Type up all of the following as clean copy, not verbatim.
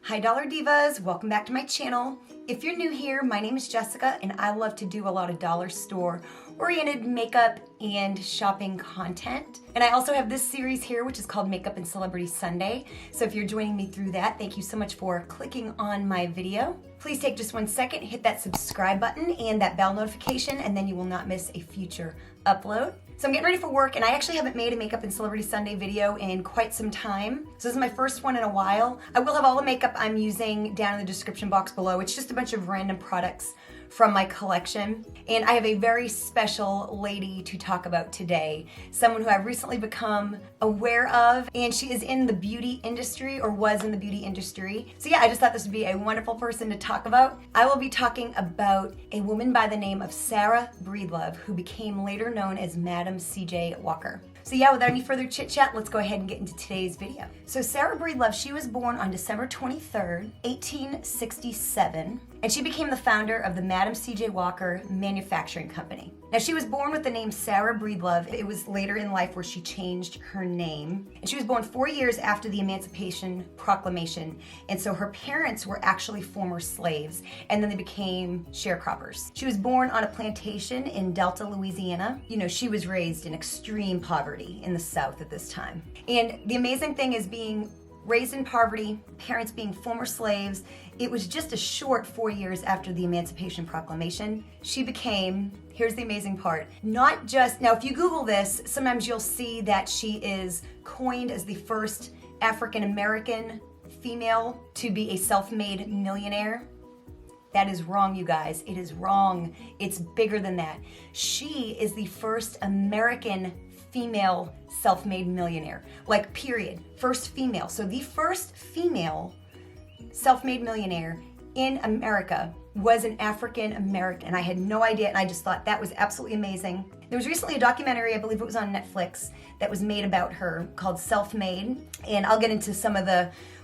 Hi Dollar Divas, welcome back to my channel. If you're new here, my name is Jessica and I love to do a lot of dollar store oriented makeup and shopping content. And I also have this series here which is called Makeup and Celebrity Sunday. So if you're joining me through that, thank you so much for clicking on my video. Please take just 1 second, hit that subscribe button and that bell notification, and then you will not miss a future upload. So I'm getting ready for work, and I actually haven't made a Makeup and Celebrity Sunday video in quite some time. So this is my first one in a while. I will have all the makeup I'm using down in the description box below. It's just a bunch of random products from my collection. And I have a very special lady to talk about today. Someone who I've recently become aware of, and she is in the beauty industry, or was in the beauty industry. So yeah, I just thought this would be a wonderful person to talk about. I will be talking about a woman by the name of Sarah Breedlove, who became later known as Madam C.J. Walker. So yeah, without any further chit chat, let's go ahead and get into today's video. So Sarah Breedlove, she was born on December 23rd, 1867, and she became the founder of the Madam C.J. Walker Manufacturing Company. Now she was born with the name Sarah Breedlove. It was later in life where she changed her name. And she was born 4 years after the Emancipation Proclamation. And so her parents were actually former slaves, and then they became sharecroppers. She was born on a plantation in Delta, Louisiana. You know, she was raised in extreme poverty in the South at this time. And the amazing thing is, being raised in poverty, parents being former slaves, it was just a short 4 years after the Emancipation Proclamation, she became, here's the amazing part, not just, now if you Google this, sometimes you'll see that she is coined as the first African-American female to be a self-made millionaire. That is wrong, you guys. It is wrong. It's bigger than that. She is the first American female self-made millionaire. Like, period. First female. So the first female self-made millionaire in America was an African American. And I had no idea, and I just thought that was absolutely amazing. There was recently a documentary, I believe it was on Netflix, that was made about her called Self-Made. And I'll get into some of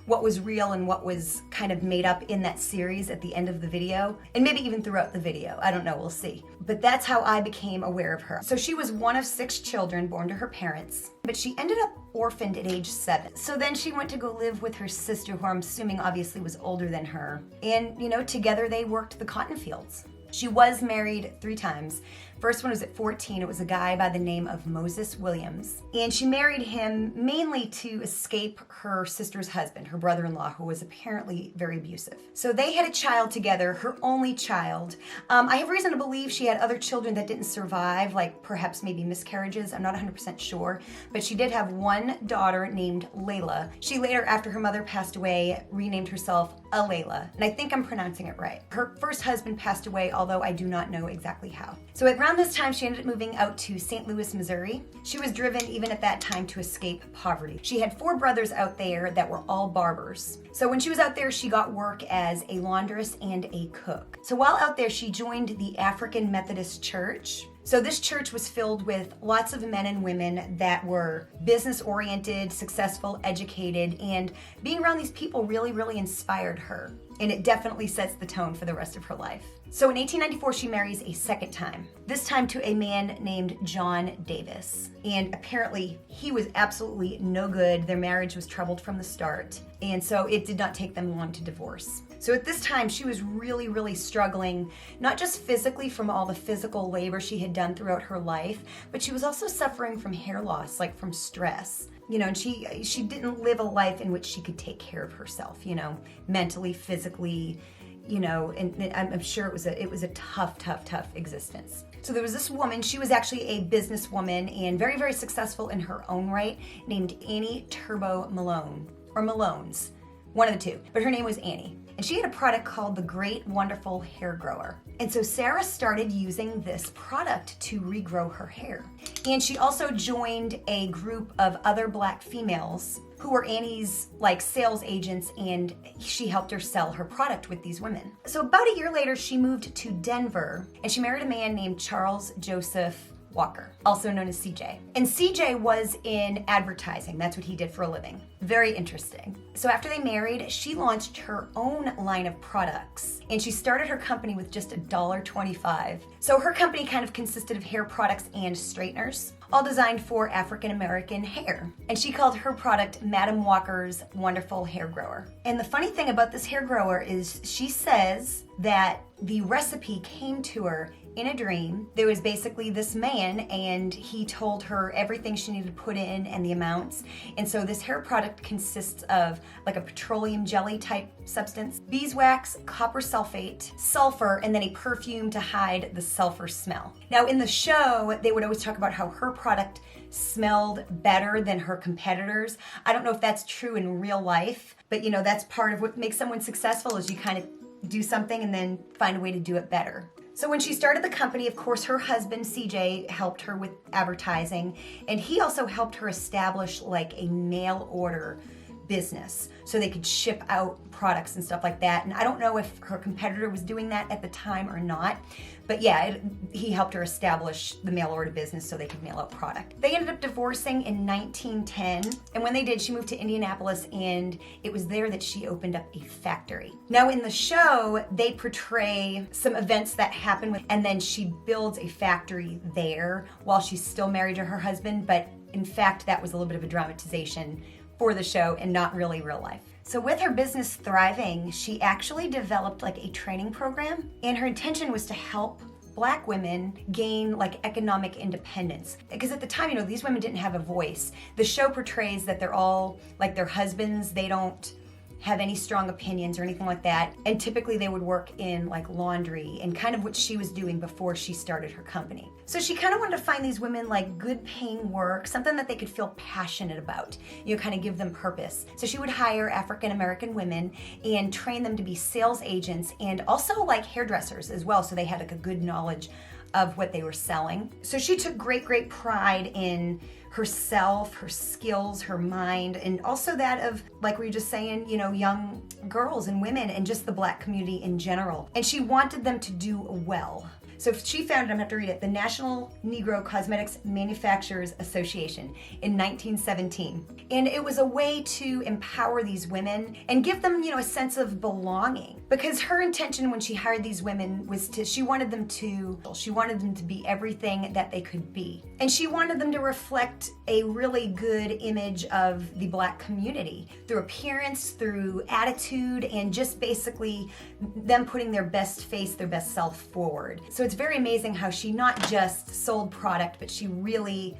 what was real and what was kind of made up in that series at the end of the video, and maybe even throughout the video. I don't know, we'll see. But that's how I became aware of her. So she was one of 6 children born to her parents, but she ended up orphaned at age 7. So then she went to go live with her sister, who I'm assuming obviously was older than her. And, you know, together they worked the cotton fields. She was married 3 times. First one was at 14. It was a guy by the name of Moses Williams. And she married him mainly to escape her sister's husband, her brother-in-law, who was apparently very abusive. So they had a child together, her only child. I have reason to believe she had other children that didn't survive, like perhaps maybe miscarriages. I'm not 100% sure. But she did have one daughter named Layla. She later, after her mother passed away, renamed herself Alayla. And I think I'm pronouncing it right. Her first husband passed away, although I do not know exactly how. So around this time, she ended up moving out to St. Louis, Missouri. She was driven even at that time to escape poverty. She had 4 brothers out there that were all barbers. So when she was out there, she got work as a laundress and a cook. So while out there, she joined the African Methodist Church. So this church was filled with lots of men and women that were business-oriented, successful, educated, and being around these people really, really inspired her. And it definitely sets the tone for the rest of her life. So in 1894, she marries a second time, this time to a man named John Davis. And apparently he was absolutely no good. Their marriage was troubled from the start. And so it did not take them long to divorce. So at this time, she was really, really struggling, not just physically from all the physical labor she had done throughout her life, but she was also suffering from hair loss, like from stress. You know, and she didn't live a life in which she could take care of herself, you know, mentally, physically, you know, and I'm sure it was a tough existence. So there was this woman, she was actually a businesswoman and very, very successful in her own right, named Annie Turbo Malone, or Malones, one of the two, but her name was Annie. And she had a product called the Great Wonderful Hair Grower. And so Sarah started using this product to regrow her hair. And she also joined a group of other Black females who were Annie's like sales agents, and she helped her sell her product with these women. So about a year later, she moved to Denver and she married a man named Charles Joseph Walker, also known as CJ. And CJ was in advertising. That's what he did for a living. Very interesting. So after they married, she launched her own line of products, and she started her company with just $1.25. So her company kind of consisted of hair products and straighteners. all designed for African American hair. And she called her product Madam Walker's Wonderful Hair Grower. And the funny thing about this hair grower is she says that the recipe came to her in a dream. There was basically this man and he told her everything she needed to put in and the amounts. And so this hair product consists of like a petroleum jelly type substance, beeswax, copper sulfate, sulfur, and then a perfume to hide the sulfur smell. Now in the show, they would always talk about how her product smelled better than her competitors. I don't know if that's true in real life, but you know, that's part of what makes someone successful is you kind of do something and then find a way to do it better. So when she started the company, of course, her husband, CJ, helped her with advertising, and he also helped her establish like a mail order business so they could ship out products and stuff like that. And I don't know if her competitor was doing that at the time or not, but yeah, he helped her establish the mail order business so they could mail out product. They ended up divorcing in 1910, and when they did, she moved to Indianapolis, and it was there that she opened up a factory. Now in the show, they portray some events that happen and then she builds a factory there while she's still married to her husband, but in fact, that was a little bit of a dramatization for the show and not really real life. So with her business thriving, she actually developed like a training program, and her intention was to help Black women gain like economic independence. Because at the time, you know, these women didn't have a voice. The show portrays that they're all like their husbands, they don't have any strong opinions or anything like that. And typically they would work in like laundry and kind of what she was doing before she started her company. So she kind of wanted to find these women like good paying work, something that they could feel passionate about, you know, kind of give them purpose. So she would hire African American women and train them to be sales agents and also like hairdressers as well. So they had like a good knowledge of what they were selling. So she took great pride in herself, her skills, her mind, and also that of, like we were just saying, you know, young girls and women and just the Black community in general. And she wanted them to do well. So she founded, I'm gonna have to read it, the National Negro Cosmetics Manufacturers Association in 1917. And it was a way to empower these women and give them, you know, a sense of belonging. Because her intention when she hired these women was she wanted them to be everything that they could be. And she wanted them to reflect a really good image of the Black community through appearance, through attitude, and just basically them putting their best face, their best self forward. So it's very amazing how she not just sold product, but she really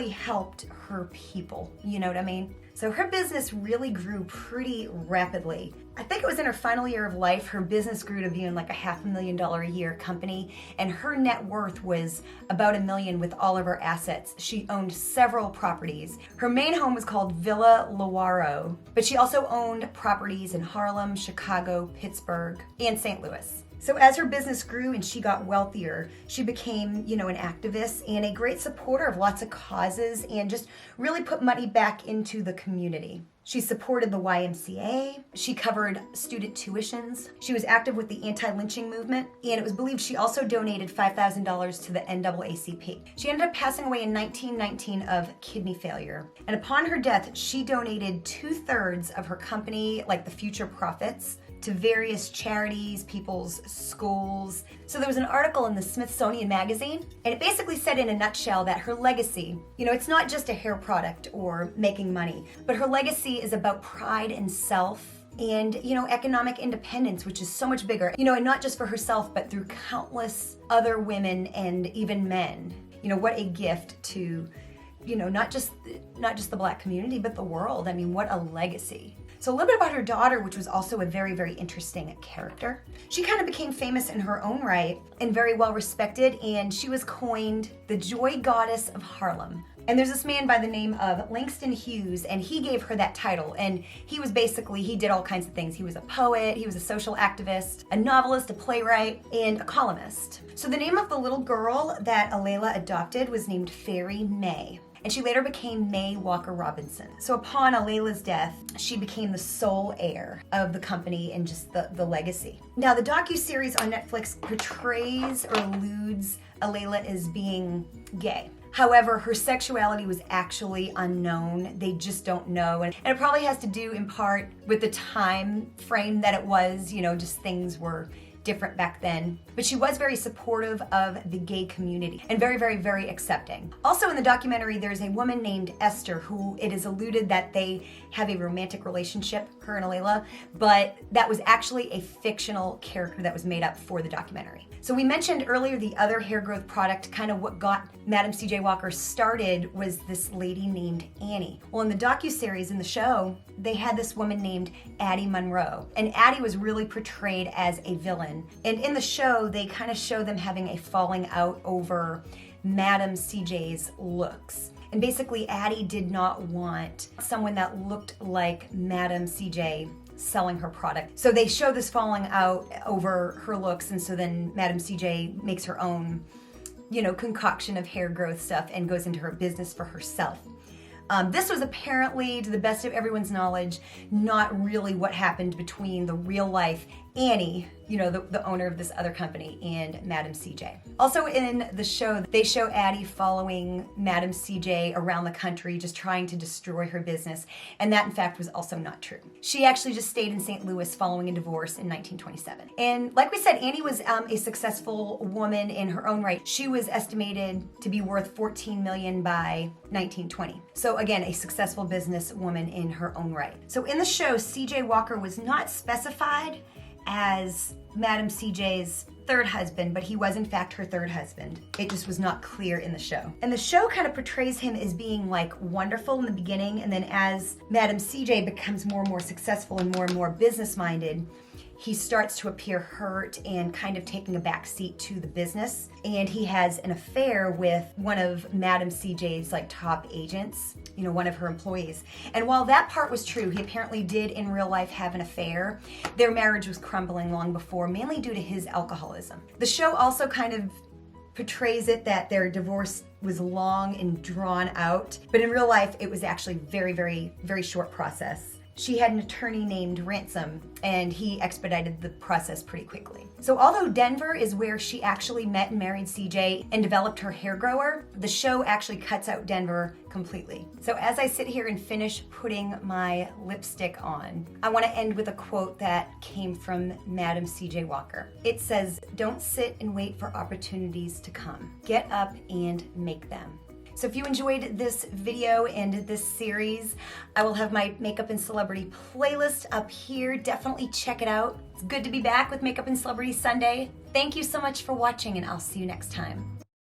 helped her people, you know what I mean? So her business really grew pretty rapidly. I think it was in her final year of life, her business grew to being like a $500,000 a year company, and her net worth was about $1 million with all of her assets. She owned several properties. Her main home was called Villa Lawaro, but she also owned properties in Harlem, Chicago, Pittsburgh, and St. Louis. So as her business grew and she got wealthier, she became, you know, an activist and a great supporter of lots of causes and just really put money back into the community. She supported the YMCA, she covered student tuitions, she was active with the anti-lynching movement, and it was believed she also donated $5,000 to the NAACP. She ended up passing away in 1919 of kidney failure. And upon her death, she donated 2/3 of her company, like the future profits, to various charities, people's schools. So there was an article in the Smithsonian magazine, and it basically said in a nutshell that her legacy, you know, it's not just a hair product or making money, but her legacy is about pride and self and, you know, economic independence, which is so much bigger, you know, and not just for herself, but through countless other women and even men. You know, what a gift to, you know, not just the Black community, but the world. I mean, what a legacy. So a little bit about her daughter, which was also a very interesting character. She kind of became famous in her own right and very well respected, and she was coined the Joy Goddess of Harlem. And there's this man by the name of Langston Hughes, and he gave her that title. And he did all kinds of things. He was a poet, he was a social activist, a novelist, a playwright, and a columnist. So the name of the little girl that Alayla adopted was named Fairy May. And she later became May Walker Robinson. So upon Alayla's death, she became the sole heir of the company and just the legacy. Now, the docuseries on Netflix portrays or alludes Alayla as being gay. However, her sexuality was actually unknown. They just don't know. And it probably has to do in part with the time frame that it was, you know, just things were different back then, but she was very supportive of the gay community and very, very, very accepting. Also in the documentary, there's a woman named Esther who it is alluded that they have a romantic relationship, her and Alayla, but that was actually a fictional character that was made up for the documentary. So we mentioned earlier the other hair growth product, kind of what got Madam C.J. Walker started, was this lady named Annie. Well, in the docuseries, in the show, they had this woman named Addie Monroe, and Addie was really portrayed as a villain. And in the show, they kind of show them having a falling out over Madam C.J.'s looks. And basically, Addie did not want someone that looked like Madam C.J. selling her product. So they show this falling out over her looks, and so then Madam C.J. makes her own, concoction of hair growth stuff and goes into her business for herself. This was apparently, to the best of everyone's knowledge, not really what happened between the real life Annie, the owner of this other company, and Madam C.J. Also in the show, they show Addie following Madam C.J. around the country, just trying to destroy her business, and that in fact was also not true. She actually just stayed in St. Louis following a divorce in 1927. And like we said, Annie was a successful woman in her own right. She was estimated to be worth $14 million by 1920. So again, a successful businesswoman in her own right. So in the show, C.J. Walker was not specified as Madam C.J.'s third husband, but he was in fact her third husband. It just was not clear in the show. And the show kind of portrays him as being like wonderful in the beginning, and then as Madam C.J. becomes more and more successful and more business-minded, he starts to appear hurt and kind of taking a back seat to the business. And he has an affair with one of Madam C.J.'s top agents, one of her employees. And while that part was true, he apparently did in real life have an affair. Their marriage was crumbling long before, mainly due to his alcoholism. The show also kind of portrays it that their divorce was long and drawn out, but in real life, it was actually very, very, very short process. She had an attorney named Ransom, and he expedited the process pretty quickly. So although Denver is where she actually met and married CJ and developed her hair grower, the show actually cuts out Denver completely. So as I sit here and finish putting my lipstick on, I want to end with a quote that came from Madam CJ Walker. It says, "Don't sit and wait for opportunities to come. Get up and make them." So if you enjoyed this video and this series, I will have my Makeup and Celebrity playlist up here. Definitely check it out. It's good to be back with Makeup and Celebrity Sunday. Thank you so much for watching, and I'll see you next time.